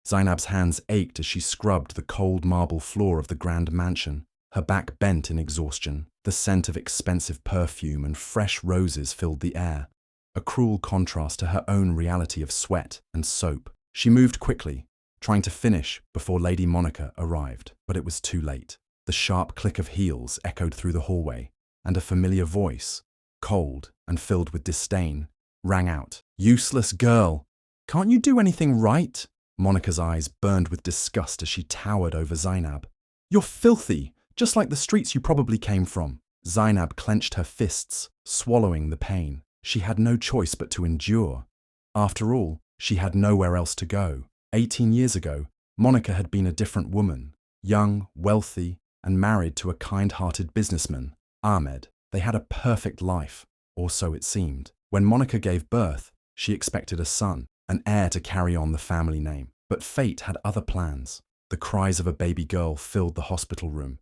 Zainab's hands ached as she scrubbed the cold marble floor of the grand mansion. Her back bent in exhaustion. The scent of expensive perfume and fresh roses filled the air, a cruel contrast to her own reality of sweat and soap. She moved quickly, trying to finish before Lady Monica arrived, but it was too late. The sharp click of heels echoed through the hallway, and a familiar voice, cold and filled with disdain, rang out. "Useless girl! Can't you do anything right?" Monica's eyes burned with disgust as she towered over Zainab. "You're filthy, just like the streets you probably came from." Zainab clenched her fists, swallowing the pain. She had no choice but to endure. After all, she had nowhere else to go. 18 years ago, Monica had been a different woman, young, wealthy, and married to a kind-hearted businessman, Ahmed. They had a perfect life, or so it seemed. When Monica gave birth, she expected a son, an heir to carry on the family name. But fate had other plans. The cries of a baby girl filled the hospital room,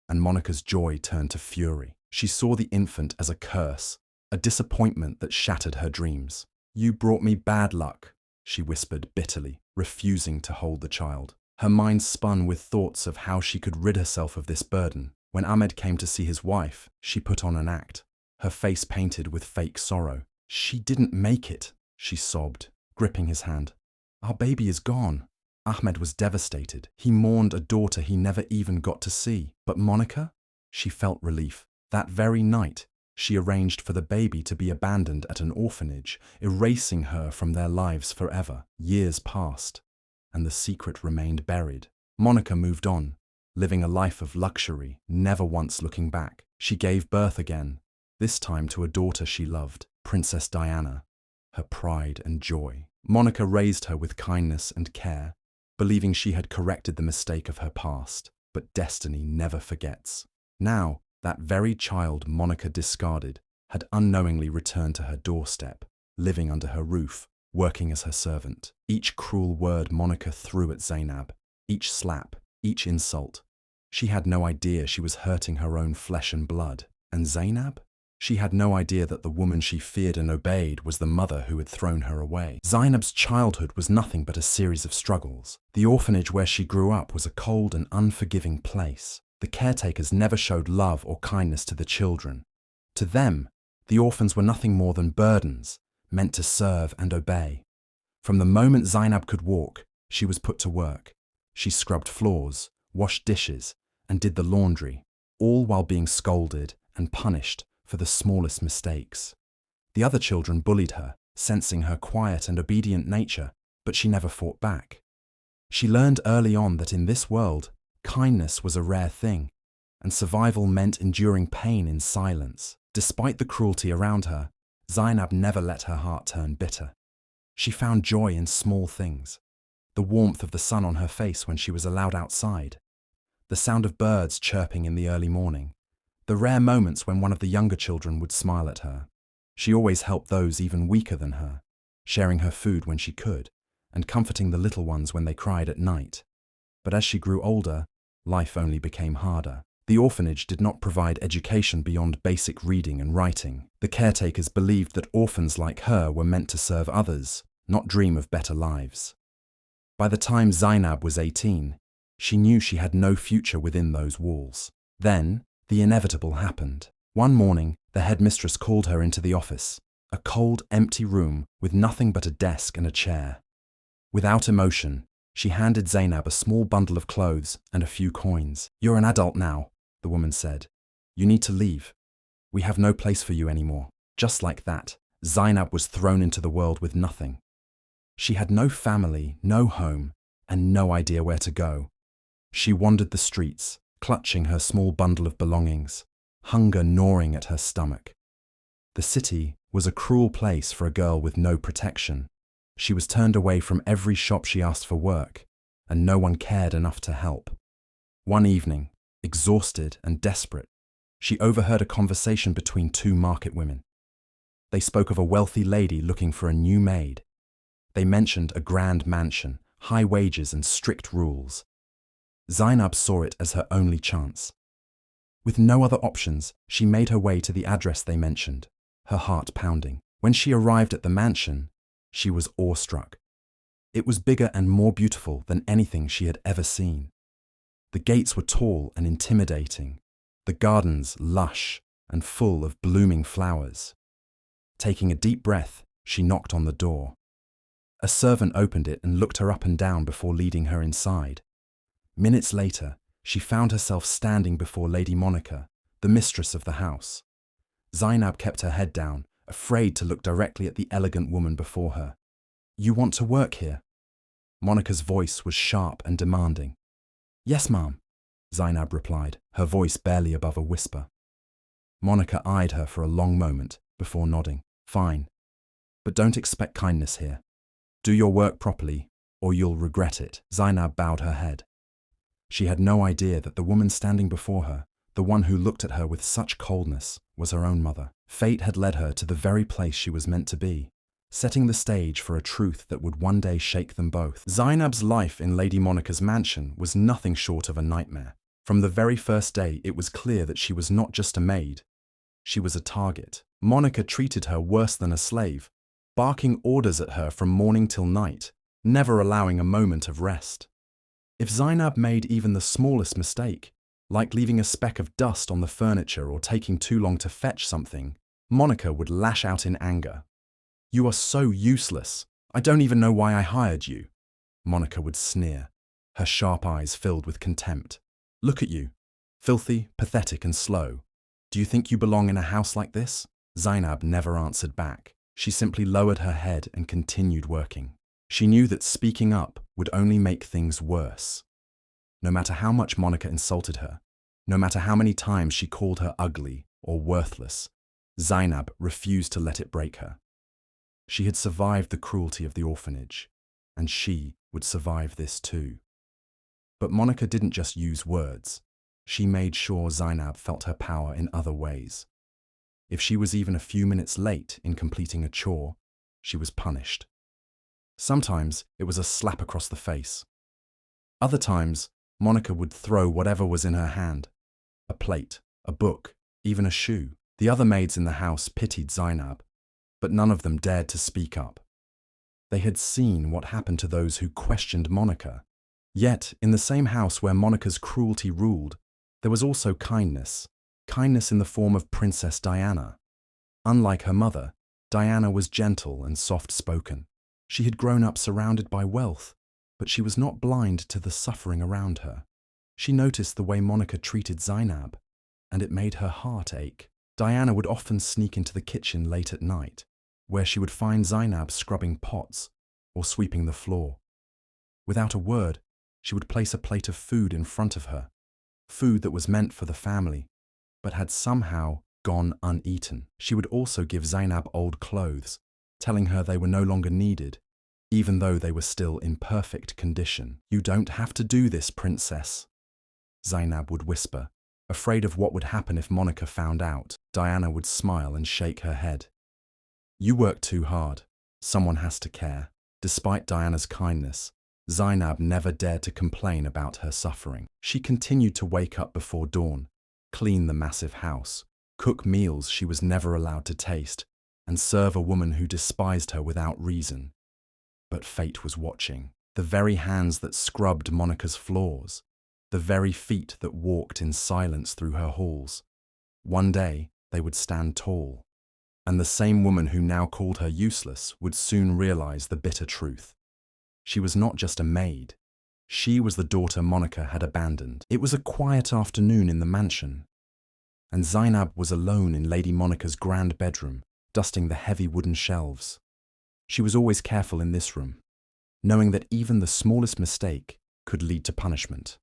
and Monica's joy turned to fury. She saw the infant as a curse, a disappointment that shattered her dreams. "You brought me bad luck," she whispered bitterly, refusing to hold the child. Her mind spun with thoughts of how she could rid herself of this burden. When Ahmed came to see his wife, she put on an act, her face painted with fake sorrow. "She didn't make it," she sobbed, gripping his hand. "Our baby is gone." Ahmed was devastated. He mourned a daughter he never even got to see. But Monica? She felt relief. That very night, she arranged for the baby to be abandoned at an orphanage, erasing her from their lives forever. Years passed, and the secret remained buried. Monica moved on, living a life of luxury, never once looking back. She gave birth again, this time to a daughter she loved, Princess Diana, her pride and joy. Monica raised her with kindness and care, believing she had corrected the mistake of her past. But destiny never forgets. Now, that very child Monica discarded had unknowingly returned to her doorstep, living under her roof, working as her servant. Each cruel word Monica threw at Zainab, each slap, each insult. She had no idea she was hurting her own flesh and blood. And Zainab? She had no idea that the woman she feared and obeyed was the mother who had thrown her away. Zainab's childhood was nothing but a series of struggles. The orphanage where she grew up was a cold and unforgiving place. The caretakers never showed love or kindness to the children. To them, the orphans were nothing more than burdens, meant to serve and obey. From the moment Zainab could walk, she was put to work. She scrubbed floors, washed dishes, and did the laundry, all while being scolded and punished for the smallest mistakes. The other children bullied her, sensing her quiet and obedient nature, but she never fought back. She learned early on that in this world, kindness was a rare thing, and survival meant enduring pain in silence. Despite the cruelty around her, Zainab never let her heart turn bitter. She found joy in small things. The warmth of the sun on her face when she was allowed outside, the sound of birds chirping in the early morning, the rare moments when one of the younger children would smile at her. She always helped those even weaker than her, sharing her food when she could, and comforting the little ones when they cried at night. But as she grew older, life only became harder. The orphanage did not provide education beyond basic reading and writing. The caretakers believed that orphans like her were meant to serve others, not dream of better lives. By the time Zainab was 18, she knew she had no future within those walls. Then, the inevitable happened. One morning, the headmistress called her into the office, a cold, empty room with nothing but a desk and a chair. Without emotion, she handed Zainab a small bundle of clothes and a few coins. "You're an adult now," the woman said. "You need to leave. We have no place for you anymore." Just like that, Zainab was thrown into the world with nothing. She had no family, no home, and no idea where to go. She wandered the streets, clutching her small bundle of belongings, hunger gnawing at her stomach. The city was a cruel place for a girl with no protection. She was turned away from every shop she asked for work, and no one cared enough to help. One evening, exhausted and desperate, she overheard a conversation between two market women. They spoke of a wealthy lady looking for a new maid. They mentioned a grand mansion, high wages and strict rules. Zainab saw it as her only chance. With no other options, she made her way to the address they mentioned, her heart pounding. When she arrived at the mansion, she was awestruck. It was bigger and more beautiful than anything she had ever seen. The gates were tall and intimidating, the gardens lush and full of blooming flowers. Taking a deep breath, she knocked on the door. A servant opened it and looked her up and down before leading her inside. Minutes later, she found herself standing before Lady Monica, the mistress of the house. Zainab kept her head down, afraid to look directly at the elegant woman before her. "You want to work here?" Monica's voice was sharp and demanding. "Yes, ma'am," Zainab replied, her voice barely above a whisper. Monica eyed her for a long moment before nodding. "Fine. But don't expect kindness here. Do your work properly, or you'll regret it." Zainab bowed her head. She had no idea that the woman standing before her, the one who looked at her with such coldness, was her own mother. Fate had led her to the very place she was meant to be, setting the stage for a truth that would one day shake them both. Zainab's life in Lady Monica's mansion was nothing short of a nightmare. From the very first day, it was clear that she was not just a maid. She was a target. Monica treated her worse than a slave, barking orders at her from morning till night, never allowing a moment of rest. If Zainab made even the smallest mistake, like leaving a speck of dust on the furniture or taking too long to fetch something, Monica would lash out in anger. "You are so useless. I don't even know why I hired you," Monica would sneer, her sharp eyes filled with contempt. "Look at you, filthy, pathetic and slow. Do you think you belong in a house like this?" Zainab never answered back. She simply lowered her head and continued working. She knew that speaking up would only make things worse. No matter how much Monica insulted her, no matter how many times she called her ugly or worthless, Zainab refused to let it break her. She had survived the cruelty of the orphanage, and she would survive this too. But Monica didn't just use words. She made sure Zainab felt her power in other ways. If she was even a few minutes late in completing a chore, she was punished. Sometimes it was a slap across the face. Other times, Monica would throw whatever was in her hand, a plate, a book, even a shoe. The other maids in the house pitied Zainab, but none of them dared to speak up. They had seen what happened to those who questioned Monica. Yet, in the same house where Monica's cruelty ruled, there was also kindness in the form of Princess Diana. Unlike her mother, Diana was gentle and soft-spoken. She had grown up surrounded by wealth, but she was not blind to the suffering around her. She noticed the way Monica treated Zainab, and it made her heart ache. Diana would often sneak into the kitchen late at night, where she would find Zainab scrubbing pots or sweeping the floor. Without a word, she would place a plate of food in front of her, food that was meant for the family, but had somehow gone uneaten. She would also give Zainab old clothes, telling her they were no longer needed, even though they were still in perfect condition. "You don't have to do this, princess," Zainab would whisper, afraid of what would happen if Monica found out. Diana would smile and shake her head. "You work too hard. Someone has to care." Despite Diana's kindness, Zainab never dared to complain about her suffering. She continued to wake up before dawn, clean the massive house, cook meals she was never allowed to taste, and serve a woman who despised her without reason. But fate was watching. The very hands that scrubbed Monica's floors, the very feet that walked in silence through her halls. One day, they would stand tall, and the same woman who now called her useless would soon realize the bitter truth. She was not just a maid. She was the daughter Monica had abandoned. It was a quiet afternoon in the mansion, and Zainab was alone in Lady Monica's grand bedroom, dusting the heavy wooden shelves. She was always careful in this room, knowing that even the smallest mistake could lead to punishment.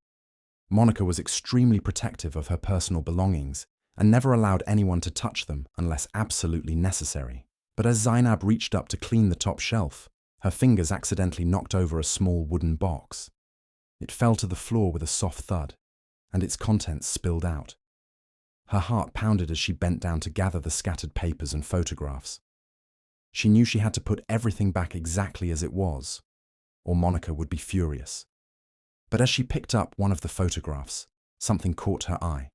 Monica was extremely protective of her personal belongings and never allowed anyone to touch them unless absolutely necessary. But as Zainab reached up to clean the top shelf, her fingers accidentally knocked over a small wooden box. It fell to the floor with a soft thud, and its contents spilled out. Her heart pounded as she bent down to gather the scattered papers and photographs. She knew she had to put everything back exactly as it was, or Monica would be furious. But as she picked up one of the photographs, something caught her eye.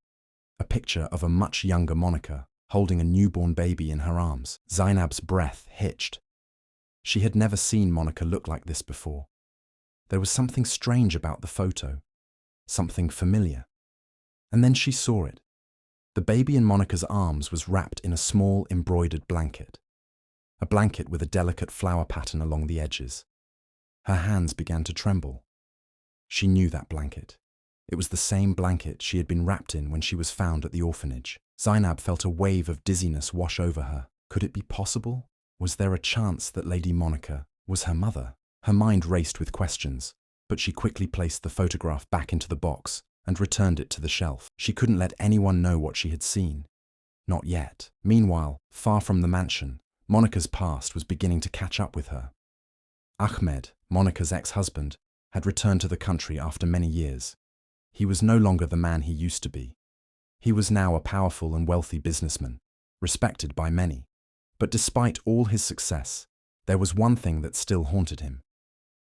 A picture of a much younger Monica, holding a newborn baby in her arms. Zainab's breath hitched. She had never seen Monica look like this before. There was something strange about the photo, something familiar. And then she saw it. The baby in Monica's arms was wrapped in a small embroidered blanket, a blanket with a delicate flower pattern along the edges. Her hands began to tremble. She knew that blanket. It was the same blanket she had been wrapped in when she was found at the orphanage. Zainab felt a wave of dizziness wash over her. Could it be possible? Was there a chance that Lady Monica was her mother? Her mind raced with questions, but she quickly placed the photograph back into the box and returned it to the shelf. She couldn't let anyone know what she had seen. Not yet. Meanwhile, far from the mansion, Monica's past was beginning to catch up with her. Ahmed, Monica's ex-husband, had returned to the country after many years. He was no longer the man he used to be. He was now a powerful and wealthy businessman, respected by many. But despite all his success, there was one thing that still haunted him: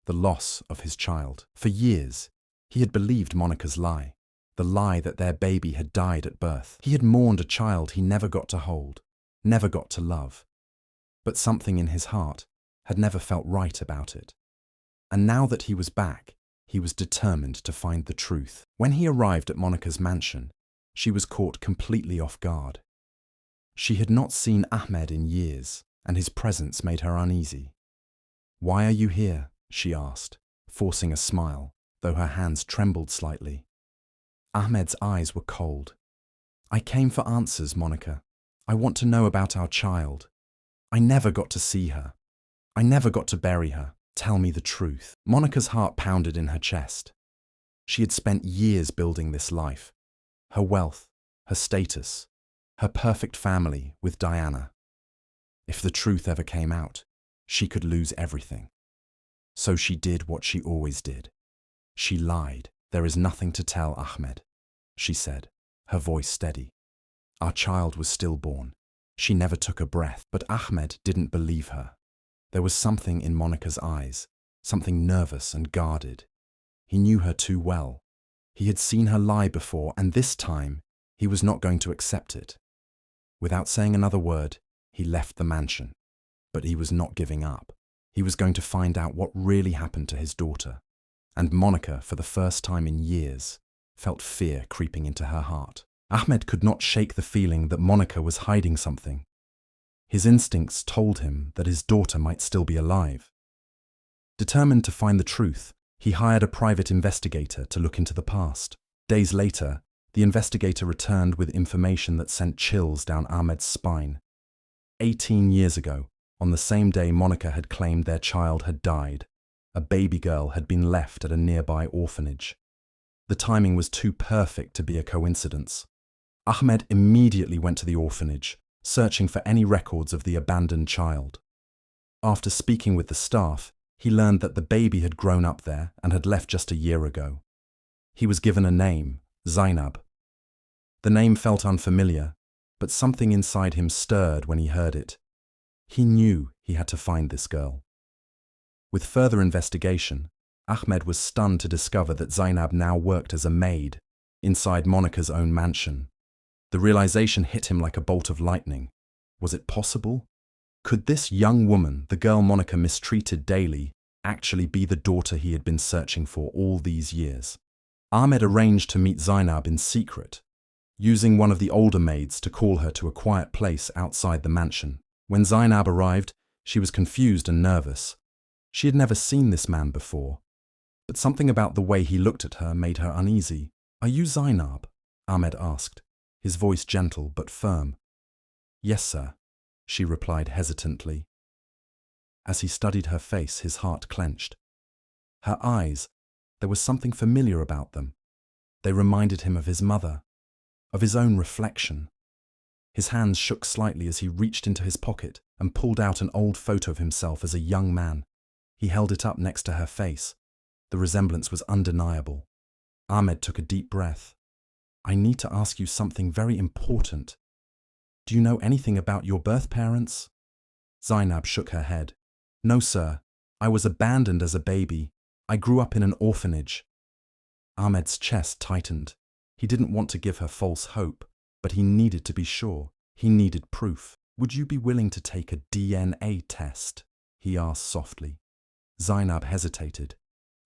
the loss of his child. For years, he had believed Monica's lie, the lie that their baby had died at birth. He had mourned a child he never got to hold, never got to love. But something in his heart had never felt right about it. And now that he was back, he was determined to find the truth. When he arrived at Monica's mansion, she was caught completely off guard. She had not seen Ahmed in years, and his presence made her uneasy. "Why are you here?" she asked, forcing a smile, though her hands trembled slightly. Ahmed's eyes were cold. "I came for answers, Monica. I want to know about our child. I never got to see her. I never got to bury her. Tell me the truth." Monica's heart pounded in her chest. She had spent years building this life. Her wealth, her status, her perfect family with Diana. If the truth ever came out, she could lose everything. So she did what she always did. She lied. "There is nothing to tell, Ahmed," she said, her voice steady. "Our child was stillborn. She never took a breath." But Ahmed didn't believe her. There was something in Monica's eyes, something nervous and guarded. He knew her too well. He had seen her lie before, and this time he was not going to accept it. Without saying another word, he left the mansion. But he was not giving up. He was going to find out what really happened to his daughter. And Monica, for the first time in years, felt fear creeping into her heart. Ahmed could not shake the feeling that Monica was hiding something. His instincts told him that his daughter might still be alive. Determined to find the truth, he hired a private investigator to look into the past. Days later, the investigator returned with information that sent chills down Ahmed's spine. 18 years ago, on the same day Monica had claimed their child had died, a baby girl had been left at a nearby orphanage. The timing was too perfect to be a coincidence. Ahmed immediately went to the orphanage, searching for any records of the abandoned child. After speaking with the staff, he learned that the baby had grown up there and had left just a year ago. He was given a name, Zainab. The name felt unfamiliar, but something inside him stirred when he heard it. He knew he had to find this girl. With further investigation, Ahmed was stunned to discover that Zainab now worked as a maid inside Monica's own mansion. The realization hit him like a bolt of lightning. Was it possible? Could this young woman, the girl Monica mistreated daily, actually be the daughter he had been searching for all these years? Ahmed arranged to meet Zainab in secret, using one of the older maids to call her to a quiet place outside the mansion. When Zainab arrived, she was confused and nervous. She had never seen this man before, but something about the way he looked at her made her uneasy. "Are you Zainab?" Ahmed asked, his voice gentle but firm. "Yes, sir," she replied hesitantly. As he studied her face, his heart clenched. Her eyes, there was something familiar about them. They reminded him of his mother, of his own reflection. His hands shook slightly as he reached into his pocket and pulled out an old photo of himself as a young man. He held it up next to her face. The resemblance was undeniable. Ahmed took a deep breath. "I need to ask you something very important. Do you know anything about your birth parents?" Zainab shook her head. "No, sir. I was abandoned as a baby. I grew up in an orphanage." Ahmed's chest tightened. He didn't want to give her false hope, but he needed to be sure. He needed proof. "Would you be willing to take a DNA test?" he asked softly. Zainab hesitated.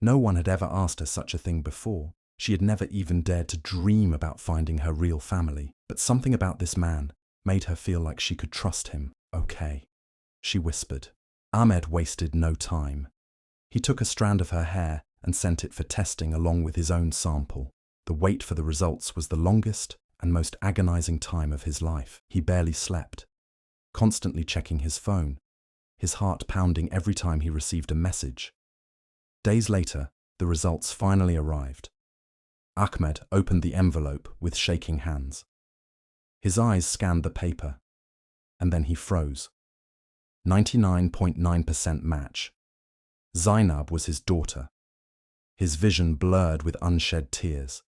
No one had ever asked her such a thing before. She had never even dared to dream about finding her real family. But something about this man made her feel like she could trust him. Okay, she whispered. Ahmed wasted no time. He took a strand of her hair and sent it for testing along with his own sample. The wait for the results was the longest and most agonizing time of his life. He barely slept, constantly checking his phone, his heart pounding every time he received a message. Days later, the results finally arrived. Ahmed opened the envelope with shaking hands. His eyes scanned the paper, and then he froze. 99.9% match. Zainab was his daughter. His vision blurred with unshed tears.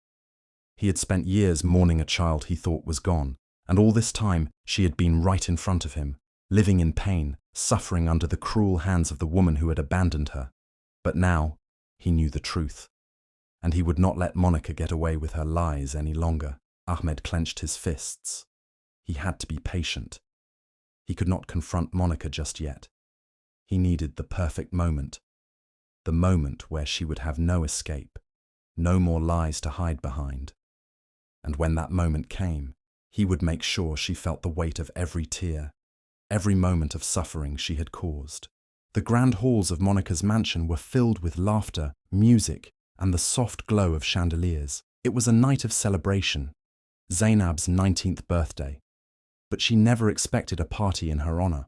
He had spent years mourning a child he thought was gone, and all this time she had been right in front of him, living in pain, suffering under the cruel hands of the woman who had abandoned her. But now he knew the truth, and he would not let Monica get away with her lies any longer. Ahmed clenched his fists. He had to be patient. He could not confront Monica just yet. He needed the perfect moment, the moment where she would have no escape, no more lies to hide behind. And when that moment came, he would make sure she felt the weight of every tear, every moment of suffering she had caused. The grand halls of Monica's mansion were filled with laughter, music, and the soft glow of chandeliers. It was a night of celebration, Zainab's 19th birthday, but she never expected a party in her honor.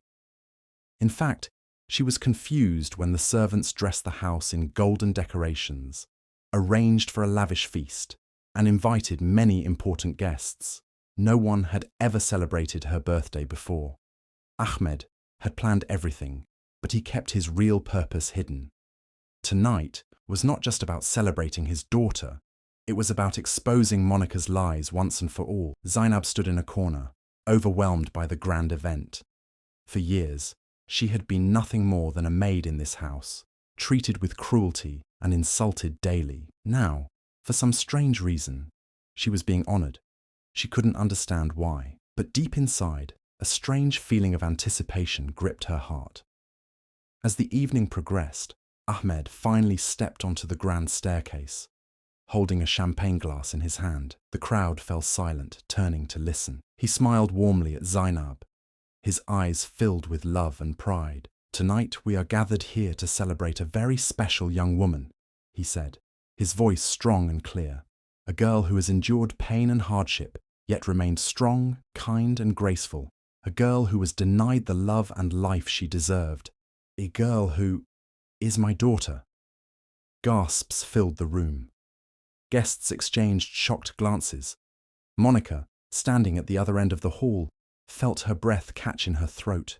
In fact, she was confused when the servants dressed the house in golden decorations, arranged for a lavish feast, and invited many important guests. No one had ever celebrated her birthday before. Ahmed had planned everything, but he kept his real purpose hidden. Tonight was not just about celebrating his daughter, it was about exposing Monica's lies once and for all. Zainab stood in a corner, overwhelmed by the grand event. For years, she had been nothing more than a maid in this house, treated with cruelty and insulted daily. Now, for some strange reason, she was being honored. She couldn't understand why, but deep inside, a strange feeling of anticipation gripped her heart. As the evening progressed, Ahmed finally stepped onto the grand staircase, holding a champagne glass in his hand. The crowd fell silent, turning to listen. He smiled warmly at Zainab, his eyes filled with love and pride. "Tonight we are gathered here to celebrate a very special young woman," he said, his voice strong and clear. "A girl who has endured pain and hardship, yet remained strong, kind and graceful. A girl who was denied the love and life she deserved. A girl who is my daughter." Gasps filled the room. Guests exchanged shocked glances. Monica, standing at the other end of the hall, felt her breath catch in her throat.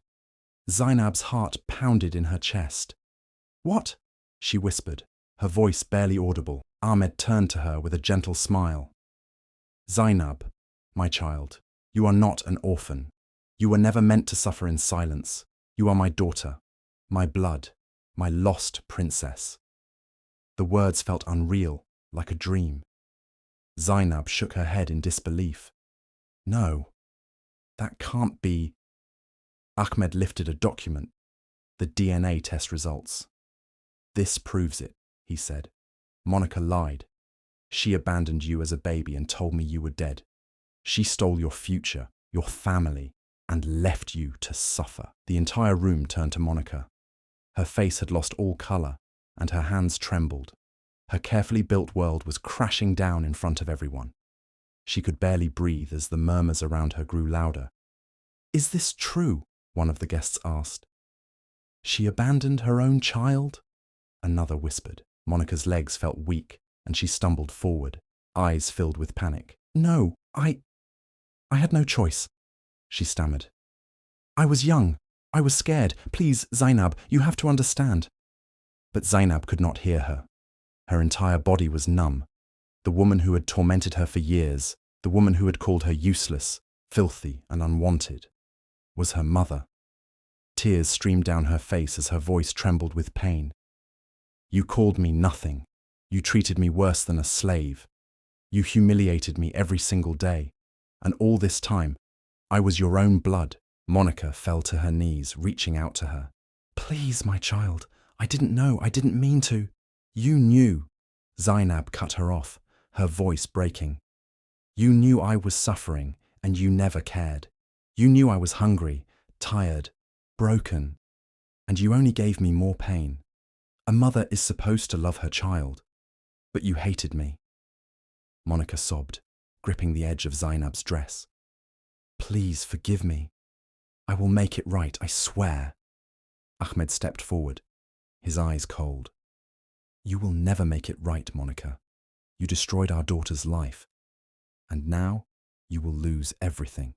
Zainab's heart pounded in her chest. "What?" she whispered, her voice barely audible. Ahmed turned to her with a gentle smile. "Zainab, my child, you are not an orphan. You were never meant to suffer in silence. You are my daughter, my blood, my lost princess." The words felt unreal, like a dream. Zainab shook her head in disbelief. "No, that can't be." Ahmed lifted a document, the DNA test results. "This proves it," he said. "Monica lied. She abandoned you as a baby and told me you were dead. She stole your future, your family, and left you to suffer." The entire room turned to Monica. Her face had lost all color, and her hands trembled. Her carefully built world was crashing down in front of everyone. She could barely breathe as the murmurs around her grew louder. "Is this true?" one of the guests asked. "She abandoned her own child?" another whispered. Monica's legs felt weak, and she stumbled forward, eyes filled with panic. "No, I had no choice," she stammered. "I was young. I was scared. Please, Zainab, you have to understand." But Zainab could not hear her. Her entire body was numb. The woman who had tormented her for years, the woman who had called her useless, filthy, and unwanted, was her mother. Tears streamed down her face as her voice trembled with pain. "You called me nothing. You treated me worse than a slave. You humiliated me every single day. And all this time, I was your own blood." Monica fell to her knees, reaching out to her. "Please, my child, I didn't know, I didn't mean to." You knew. Zainab cut her off, her voice breaking. You knew I was suffering, and you never cared. You knew I was hungry, tired, broken, and you only gave me more pain. A mother is supposed to love her child, but you hated me. Monica sobbed, gripping the edge of Zainab's dress. Please forgive me. I will make it right, I swear. Ahmed stepped forward, his eyes cold. You will never make it right, Monica. You destroyed our daughter's life, and now you will lose everything.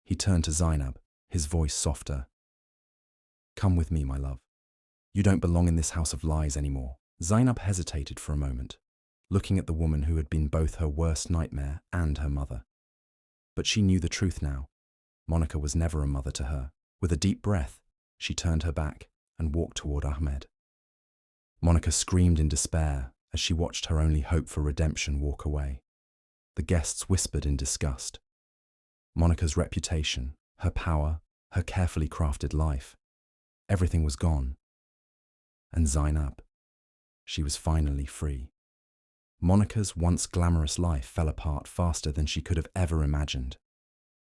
He turned to Zainab, his voice softer. Come with me, my love. You don't belong in this house of lies anymore. Zainab hesitated for a moment, looking at the woman who had been both her worst nightmare and her mother. But she knew the truth now. Monica was never a mother to her. With a deep breath, she turned her back and walked toward Ahmed. Monica screamed in despair as she watched her only hope for redemption walk away. The guests whispered in disgust. Monica's reputation, her power, her carefully crafted life, everything was gone. And Zainab, she was finally free. Monica's once glamorous life fell apart faster than she could have ever imagined.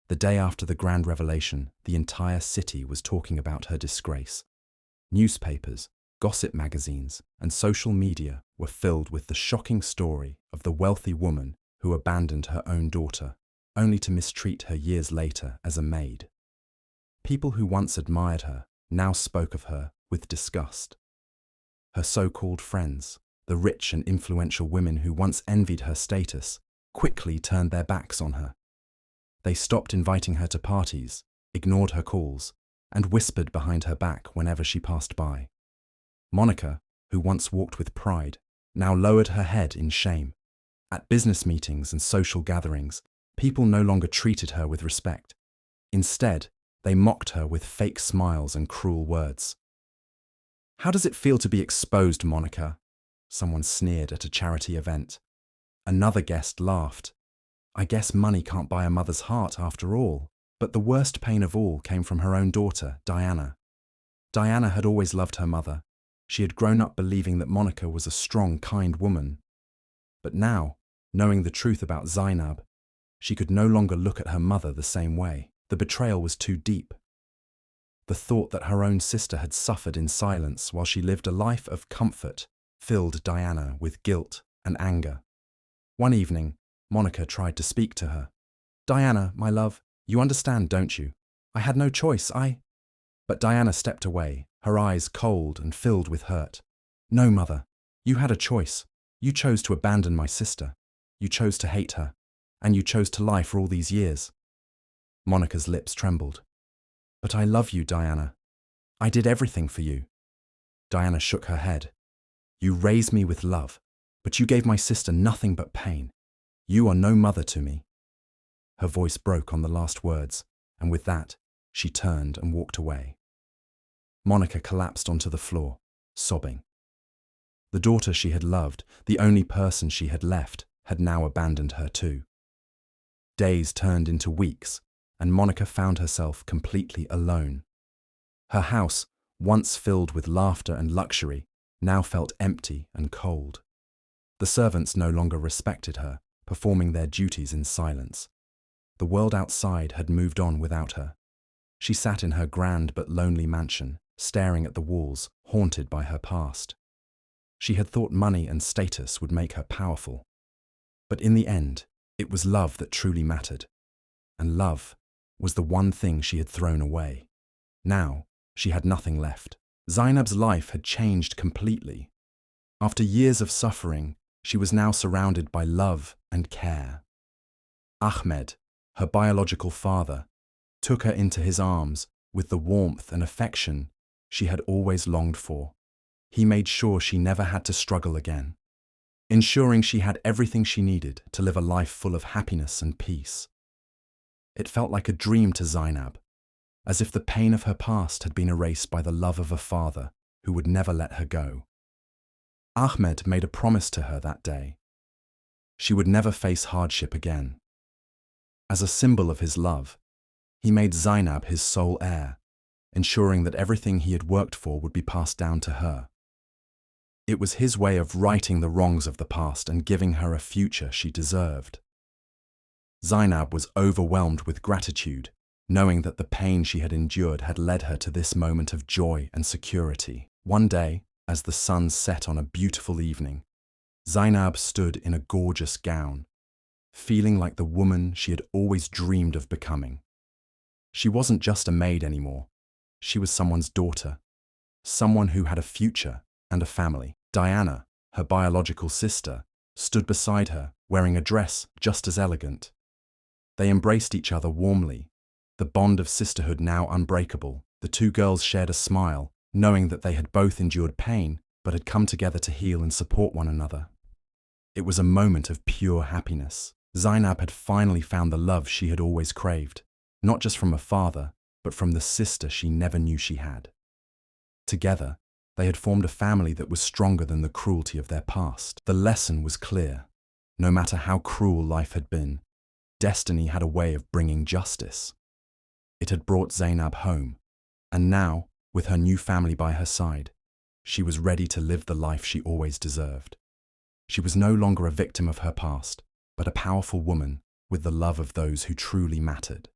The day after the grand revelation, the entire city was talking about her disgrace. Newspapers, gossip magazines, and social media were filled with the shocking story of the wealthy woman who abandoned her own daughter, only to mistreat her years later as a maid. People who once admired her now spoke of her with disgust. Her so-called friends, the rich and influential women who once envied her status, quickly turned their backs on her. They stopped inviting her to parties, ignored her calls, and whispered behind her back whenever she passed by. Monica, who once walked with pride, now lowered her head in shame. At business meetings and social gatherings, people no longer treated her with respect. Instead, they mocked her with fake smiles and cruel words. How does it feel to be exposed, Monica? Someone sneered at a charity event. Another guest laughed. I guess money can't buy a mother's heart after all. But the worst pain of all came from her own daughter, Diana. Diana had always loved her mother. She had grown up believing that Monica was a strong, kind woman. But now, knowing the truth about Zainab, she could no longer look at her mother the same way. The betrayal was too deep. The thought that her own sister had suffered in silence while she lived a life of comfort filled Diana with guilt and anger. One evening, Monica tried to speak to her. Diana, my love, you understand, don't you? I had no choice, But Diana stepped away, her eyes cold and filled with hurt. No, mother, you had a choice. You chose to abandon my sister. You chose to hate her. And you chose to lie for all these years. Monica's lips trembled. But I love you, Diana. I did everything for you. Diana shook her head. You raised me with love, but you gave my sister nothing but pain. You are no mother to me. Her voice broke on the last words, and with that, she turned and walked away. Monica collapsed onto the floor, sobbing. The daughter she had loved, the only person she had left, had now abandoned her too. Days turned into weeks, and Monica found herself completely alone. Her house, once filled with laughter and luxury, now felt empty and cold. The servants no longer respected her, performing their duties in silence. The world outside had moved on without her. She sat in her grand but lonely mansion, staring at the walls, haunted by her past. She had thought money and status would make her powerful. But in the end, it was love that truly mattered. And love was the one thing she had thrown away. Now, she had nothing left. Zainab's life had changed completely. After years of suffering, she was now surrounded by love and care. Ahmed, her biological father, took her into his arms with the warmth and affection she had always longed for. He made sure she never had to struggle again, ensuring she had everything she needed to live a life full of happiness and peace. It felt like a dream to Zainab, as if the pain of her past had been erased by the love of a father who would never let her go. Ahmed made a promise to her that day. She would never face hardship again. As a symbol of his love, he made Zainab his sole heir, ensuring that everything he had worked for would be passed down to her. It was his way of righting the wrongs of the past and giving her a future she deserved. Zainab was overwhelmed with gratitude, knowing that the pain she had endured had led her to this moment of joy and security. One day, as the sun set on a beautiful evening, Zainab stood in a gorgeous gown, feeling like the woman she had always dreamed of becoming. She wasn't just a maid anymore. She was someone's daughter, someone who had a future and a family. Diana, her biological sister, stood beside her, wearing a dress just as elegant. They embraced each other warmly, the bond of sisterhood now unbreakable. The two girls shared a smile, knowing that they had both endured pain, but had come together to heal and support one another. It was a moment of pure happiness. Zainab had finally found the love she had always craved, not just from a father, but from the sister she never knew she had. Together, they had formed a family that was stronger than the cruelty of their past. The lesson was clear. No matter how cruel life had been, destiny had a way of bringing justice. It had brought Zainab home, and now, with her new family by her side, she was ready to live the life she always deserved. She was no longer a victim of her past, but a powerful woman with the love of those who truly mattered.